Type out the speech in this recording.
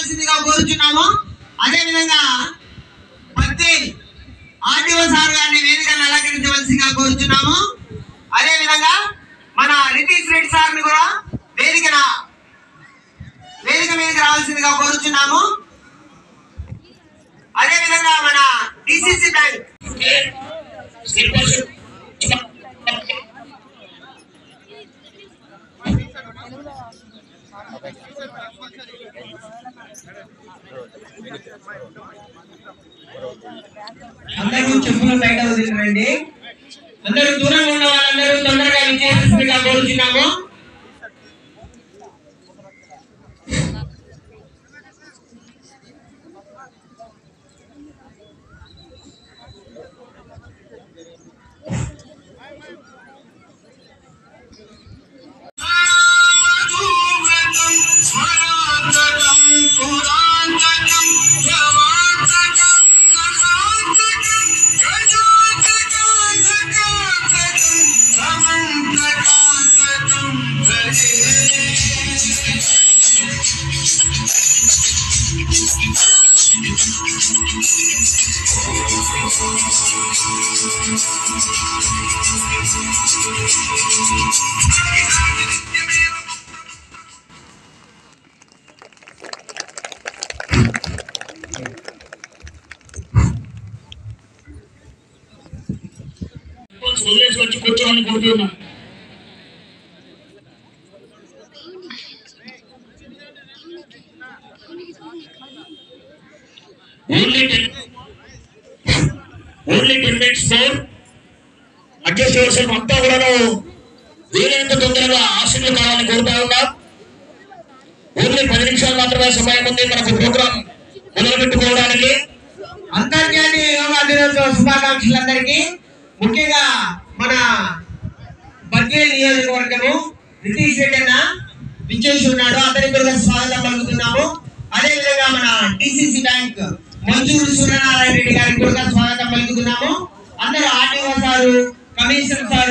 చేయవలసిందిగా కోరుచున్నాము. అదే విధంగా బద్వేల్ ఆర్టీఓ సార్ గారిని వేదికను అలంకరించవలసిందిగా కోరుచున్నాము. అదే విధంగా మన రితీష్ రెడ్డి సార్ని కూడా వేదిక మీదకి రావాల్సిందిగా కోరుచున్నాము. అదే విధంగా మన డిసిసి బ్యాంక్ అందరూ చెప్పులు బయట వదిలిరండి. అందరూ దూరంగా ఉన్న వాళ్ళందరూ తొందరగా విజయవంతంగా కోరుచున్నాము. వదిలేసి వచ్చి కూర్చోమని కోరుతున్నా. ఓన్లీ 10 minutes ఫోర్ అడ్జస్ట్ చేసిన అంతా కూడా వీలైనంత తొందరగా ఆశలు కావాలని కోరుతా ఉన్నాం. ఓన్లీ 10 నిమిషాలు మాత్రమే సమయం ఉంది మనకు ప్రోగ్రాం మొదలు పెట్టుకోవడానికి. అంతర్జాతీయ యోగా దినోత్సవ శుభాకాంక్షలందరికీ. ముఖ్యంగా మన బద్వేల్ నియోజకవర్గము రితీష్ రెడ్డి అన్న విచ్చేసి ఉన్నాడు. అతనికి కూడా స్వాగతం పలుకుతున్నాము. అదే విధంగా మన డిసిసి బ్యాంక్ మంజూరు సూర్యనారాయణ రెడ్డి గారికి కూడా స్వాగతం పలుకుతున్నాము. అందరూ ఆర్టీఓ సారు, కమిషనర్ సారు